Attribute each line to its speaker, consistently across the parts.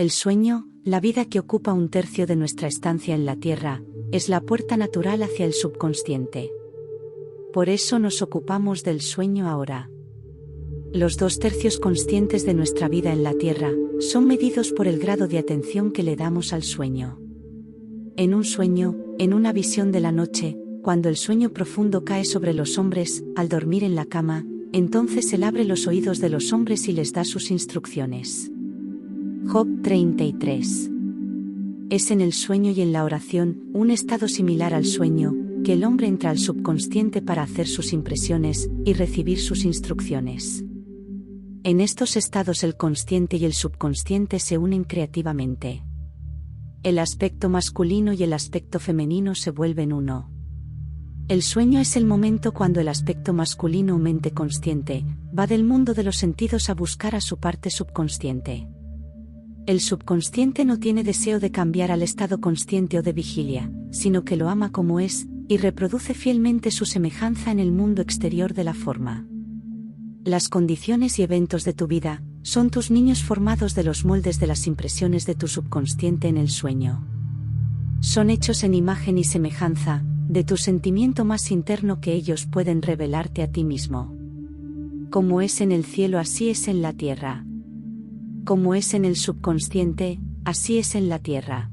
Speaker 1: El sueño, la vida que ocupa un tercio de nuestra estancia en la Tierra, es la puerta natural hacia el subconsciente. Por eso nos ocupamos del sueño ahora. Los 2/3 conscientes de nuestra vida en la Tierra son medidos por el grado de atención que le damos al sueño. En un sueño, en una visión de la noche, cuando el sueño profundo cae sobre los hombres, al dormir en la cama, entonces Él abre los oídos de los hombres y les da sus instrucciones. Job 33. Es en el sueño y en la oración, un estado similar al sueño, que el hombre entra al subconsciente para hacer sus impresiones y recibir sus instrucciones. En estos estados el consciente y el subconsciente se unen creativamente. El aspecto masculino y el aspecto femenino se vuelven uno. El sueño es el momento cuando el aspecto masculino o mente consciente va del mundo de los sentidos a buscar a su parte subconsciente. El subconsciente no tiene deseo de cambiar al estado consciente o de vigilia, sino que lo ama como es, y reproduce fielmente su semejanza en el mundo exterior de la forma. Las condiciones y eventos de tu vida son tus niños formados de los moldes de las impresiones de tu subconsciente en el sueño. Son hechos en imagen y semejanza de tu sentimiento más interno que ellos pueden revelarte a ti mismo. Como es en el cielo, así es en la tierra. Como es en el subconsciente, así es en la tierra.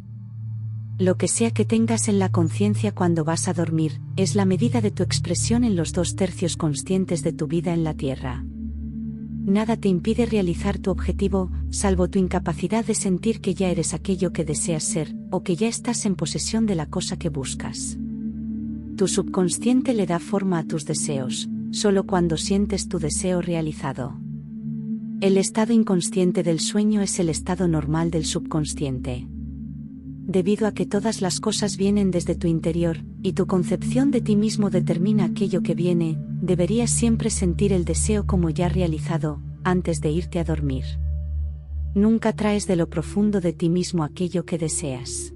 Speaker 1: Lo que sea que tengas en la conciencia cuando vas a dormir, es la medida de tu expresión en los 2/3 conscientes de tu vida en la tierra. Nada te impide realizar tu objetivo, salvo tu incapacidad de sentir que ya eres aquello que deseas ser, o que ya estás en posesión de la cosa que buscas. Tu subconsciente le da forma a tus deseos, solo cuando sientes tu deseo realizado. El estado inconsciente del sueño es el estado normal del subconsciente. Debido a que todas las cosas vienen desde tu interior, y tu concepción de ti mismo determina aquello que viene, deberías siempre sentir el deseo como ya realizado, antes de irte a dormir. Nunca traes de lo profundo de ti mismo aquello que deseas.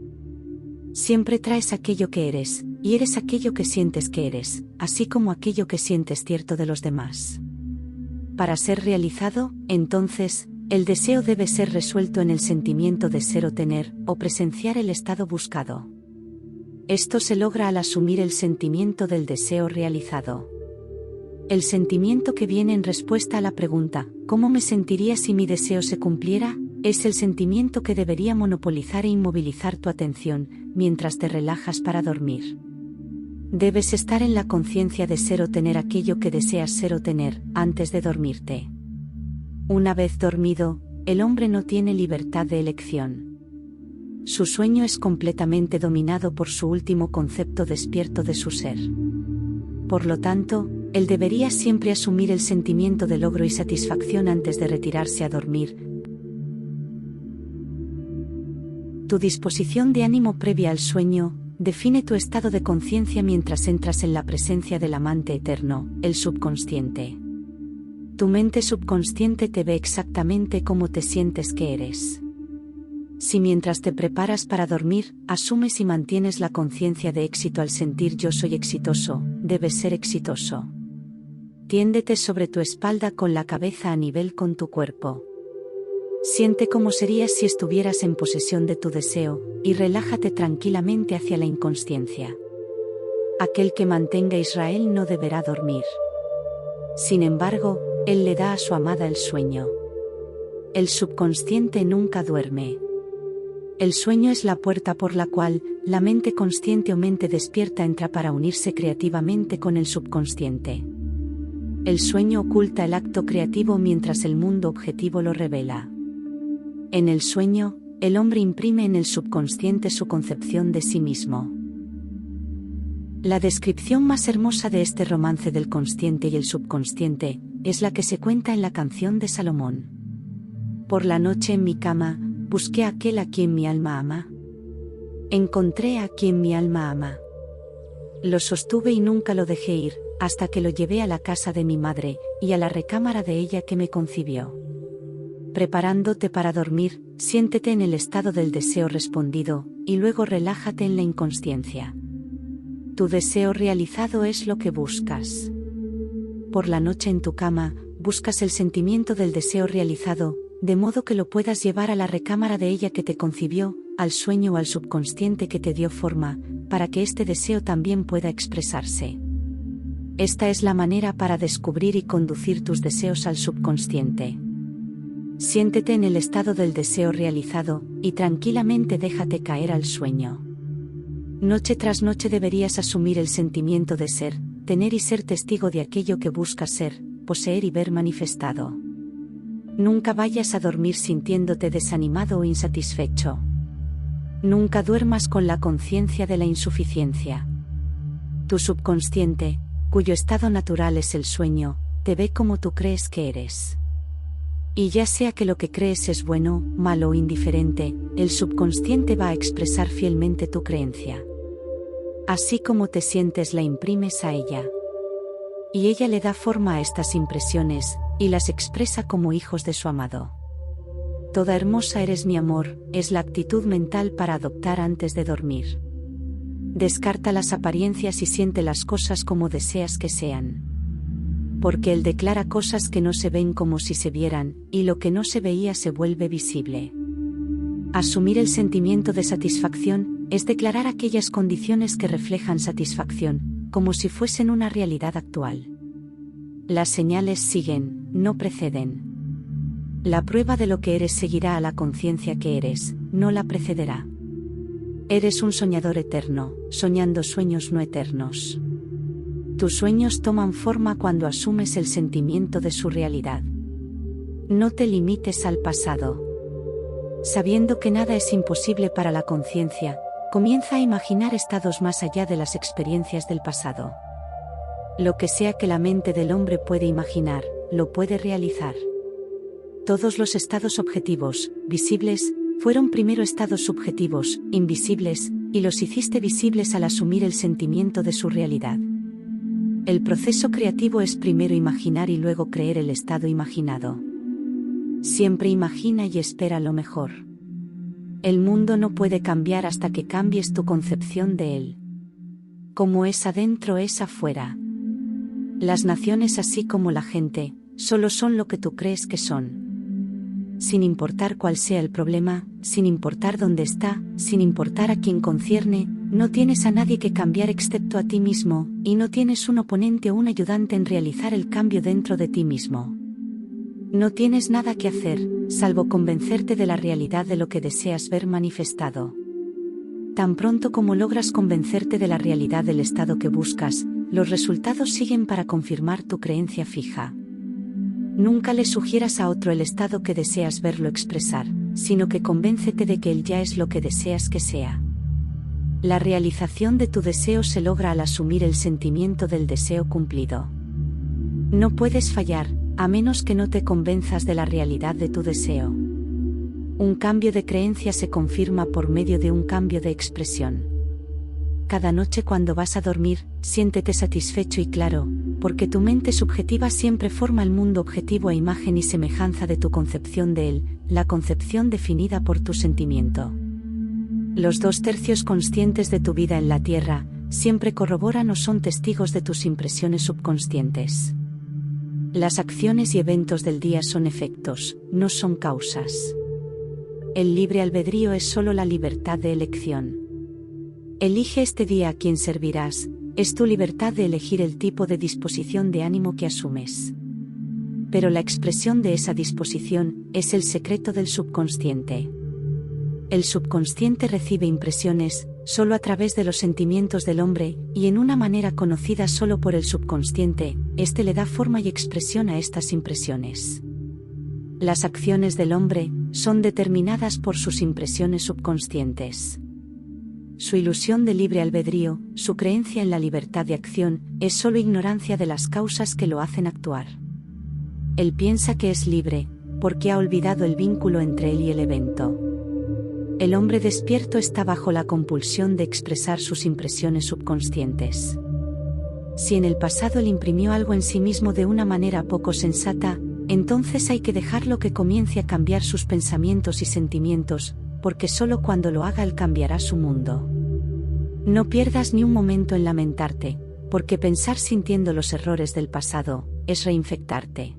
Speaker 1: Siempre traes aquello que eres, y eres aquello que sientes que eres, así como aquello que sientes cierto de los demás. Para ser realizado, entonces, el deseo debe ser resuelto en el sentimiento de ser o tener, o presenciar el estado buscado. Esto se logra al asumir el sentimiento del deseo realizado. El sentimiento que viene en respuesta a la pregunta, ¿cómo me sentiría si mi deseo se cumpliera?, es el sentimiento que debería monopolizar e inmovilizar tu atención, mientras te relajas para dormir. Debes estar en la conciencia de ser o tener aquello que deseas ser o tener, antes de dormirte. Una vez dormido, el hombre no tiene libertad de elección. Su sueño es completamente dominado por su último concepto despierto de su ser. Por lo tanto, él debería siempre asumir el sentimiento de logro y satisfacción antes de retirarse a dormir. Tu disposición de ánimo previa al sueño define tu estado de conciencia mientras entras en la presencia del amante eterno, el subconsciente. Tu mente subconsciente te ve exactamente como te sientes que eres. Si mientras te preparas para dormir, asumes y mantienes la conciencia de éxito al sentir yo soy exitoso, debes ser exitoso. Tiéndete sobre tu espalda con la cabeza a nivel con tu cuerpo. Siente cómo serías si estuvieras en posesión de tu deseo, y relájate tranquilamente hacia la inconsciencia. Aquel que mantenga a Israel no deberá dormir. Sin embargo, él le da a su amada el sueño. El subconsciente nunca duerme. El sueño es la puerta por la cual la mente consciente o mente despierta entra para unirse creativamente con el subconsciente. El sueño oculta el acto creativo mientras el mundo objetivo lo revela. En el sueño, el hombre imprime en el subconsciente su concepción de sí mismo. La descripción más hermosa de este romance del consciente y el subconsciente es la que se cuenta en la canción de Salomón. Por la noche en mi cama, busqué a aquel a quien mi alma ama. Encontré a quien mi alma ama. Lo sostuve y nunca lo dejé ir, hasta que lo llevé a la casa de mi madre, y a la recámara de ella que me concibió. Preparándote para dormir, siéntete en el estado del deseo respondido, y luego relájate en la inconsciencia. Tu deseo realizado es lo que buscas. Por la noche en tu cama, buscas el sentimiento del deseo realizado, de modo que lo puedas llevar a la recámara de ella que te concibió, al sueño o al subconsciente que te dio forma, para que este deseo también pueda expresarse. Esta es la manera para descubrir y conducir tus deseos al subconsciente. Siéntete en el estado del deseo realizado, y tranquilamente déjate caer al sueño. Noche tras noche deberías asumir el sentimiento de ser, tener y ser testigo de aquello que buscas ser, poseer y ver manifestado. Nunca vayas a dormir sintiéndote desanimado o insatisfecho. Nunca duermas con la conciencia de la insuficiencia. Tu subconsciente, cuyo estado natural es el sueño, te ve como tú crees que eres. Y ya sea que lo que crees es bueno, malo o indiferente, el subconsciente va a expresar fielmente tu creencia. Así como te sientes la imprimes a ella. Y ella le da forma a estas impresiones, y las expresa como hijos de su amado. Toda hermosa eres mi amor, es la actitud mental para adoptar antes de dormir. Descarta las apariencias y siente las cosas como deseas que sean. Porque él declara cosas que no se ven como si se vieran, y lo que no se veía se vuelve visible. Asumir el sentimiento de satisfacción es declarar aquellas condiciones que reflejan satisfacción, como si fuesen una realidad actual. Las señales siguen, no preceden. La prueba de lo que eres seguirá a la conciencia que eres, no la precederá. Eres un soñador eterno, soñando sueños no eternos. Tus sueños toman forma cuando asumes el sentimiento de su realidad. No te limites al pasado. Sabiendo que nada es imposible para la conciencia, comienza a imaginar estados más allá de las experiencias del pasado. Lo que sea que la mente del hombre puede imaginar, lo puede realizar. Todos los estados objetivos, visibles, fueron primero estados subjetivos, invisibles, y los hiciste visibles al asumir el sentimiento de su realidad. El proceso creativo es primero imaginar y luego creer el estado imaginado. Siempre imagina y espera lo mejor. El mundo no puede cambiar hasta que cambies tu concepción de él. Como es adentro es afuera. Las naciones así como la gente, solo son lo que tú crees que son. Sin importar cuál sea el problema, sin importar dónde está, sin importar a quién concierne, no tienes a nadie que cambiar excepto a ti mismo, y no tienes un oponente o un ayudante en realizar el cambio dentro de ti mismo. No tienes nada que hacer, salvo convencerte de la realidad de lo que deseas ver manifestado. Tan pronto como logras convencerte de la realidad del estado que buscas, los resultados siguen para confirmar tu creencia fija. Nunca le sugieras a otro el estado que deseas verlo expresar, sino que convéncete de que él ya es lo que deseas que sea. La realización de tu deseo se logra al asumir el sentimiento del deseo cumplido. No puedes fallar, a menos que no te convenzas de la realidad de tu deseo. Un cambio de creencia se confirma por medio de un cambio de expresión. Cada noche cuando vas a dormir, siéntete satisfecho y claro, porque tu mente subjetiva siempre forma el mundo objetivo a imagen y semejanza de tu concepción de él, la concepción definida por tu sentimiento. Los 2/3 conscientes de tu vida en la Tierra, siempre corroboran o son testigos de tus impresiones subconscientes. Las acciones y eventos del día son efectos, no son causas. El libre albedrío es solo la libertad de elección. Elige este día a quien servirás, es tu libertad de elegir el tipo de disposición de ánimo que asumes. Pero la expresión de esa disposición es el secreto del subconsciente. El subconsciente recibe impresiones solo a través de los sentimientos del hombre, y en una manera conocida solo por el subconsciente, este le da forma y expresión a estas impresiones. Las acciones del hombre son determinadas por sus impresiones subconscientes. Su ilusión de libre albedrío, su creencia en la libertad de acción, es solo ignorancia de las causas que lo hacen actuar. Él piensa que es libre, porque ha olvidado el vínculo entre él y el evento. El hombre despierto está bajo la compulsión de expresar sus impresiones subconscientes. Si en el pasado él imprimió algo en sí mismo de una manera poco sensata, entonces hay que dejarlo que comience a cambiar sus pensamientos y sentimientos, porque solo cuando lo haga él cambiará su mundo. No pierdas ni un momento en lamentarte, porque pensar sintiendo los errores del pasado es reinfectarte.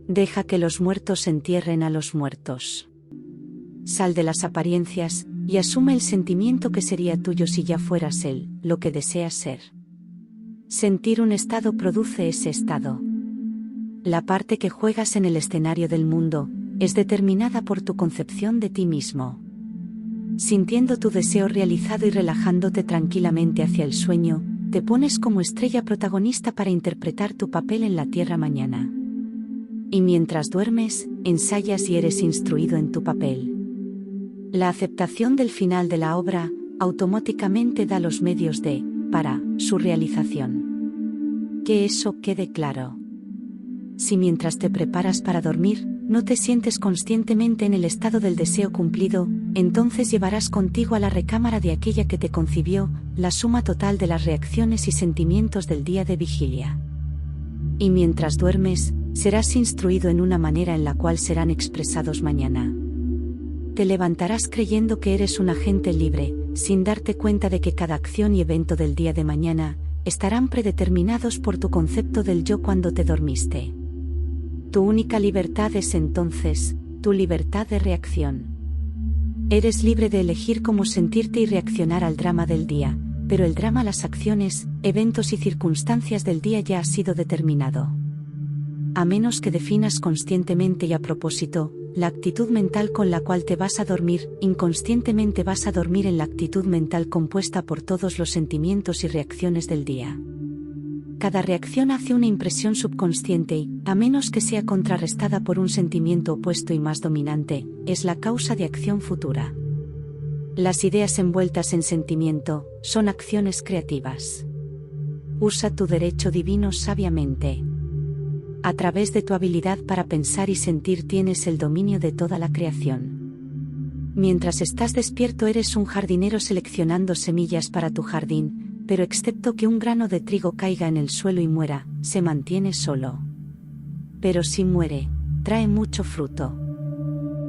Speaker 1: Deja que los muertos entierren a los muertos. Sal de las apariencias, y asume el sentimiento que sería tuyo si ya fueras él, lo que deseas ser. Sentir un estado produce ese estado. La parte que juegas en el escenario del mundo, es determinada por tu concepción de ti mismo. Sintiendo tu deseo realizado y relajándote tranquilamente hacia el sueño, te pones como estrella protagonista para interpretar tu papel en la tierra mañana. Y mientras duermes, ensayas y eres instruido en tu papel. La aceptación del final de la obra, automáticamente da los medios para su realización. Que eso quede claro. Si mientras te preparas para dormir, no te sientes conscientemente en el estado del deseo cumplido, entonces llevarás contigo a la recámara de aquella que te concibió, la suma total de las reacciones y sentimientos del día de vigilia. Y mientras duermes, serás instruido en una manera en la cual serán expresados mañana. Te levantarás creyendo que eres un agente libre, sin darte cuenta de que cada acción y evento del día de mañana, estarán predeterminados por tu concepto del yo cuando te dormiste. Tu única libertad es entonces, tu libertad de reacción. Eres libre de elegir cómo sentirte y reaccionar al drama del día, pero el drama, las acciones, eventos y circunstancias del día ya ha sido determinado. A menos que definas conscientemente y a propósito, la actitud mental con la cual te vas a dormir, inconscientemente vas a dormir en la actitud mental compuesta por todos los sentimientos y reacciones del día. Cada reacción hace una impresión subconsciente y, a menos que sea contrarrestada por un sentimiento opuesto y más dominante, es la causa de acción futura. Las ideas envueltas en sentimiento son acciones creativas. Usa tu derecho divino sabiamente. A través de tu habilidad para pensar y sentir tienes el dominio de toda la creación. Mientras estás despierto eres un jardinero seleccionando semillas para tu jardín, pero excepto que un grano de trigo caiga en el suelo y muera, se mantiene solo. Pero si muere, trae mucho fruto.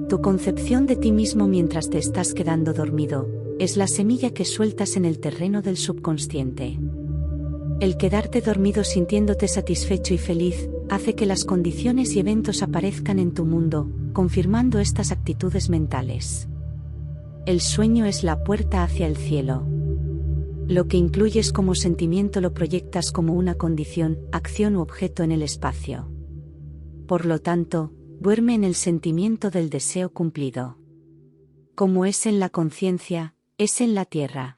Speaker 1: Tu concepción de ti mismo mientras te estás quedando dormido, es la semilla que sueltas en el terreno del subconsciente. El quedarte dormido sintiéndote satisfecho y feliz, hace que las condiciones y eventos aparezcan en tu mundo, confirmando estas actitudes mentales. El sueño es la puerta hacia el cielo. Lo que incluyes como sentimiento lo proyectas como una condición, acción u objeto en el espacio. Por lo tanto, duerme en el sentimiento del deseo cumplido. Como es en la conciencia, es en la tierra.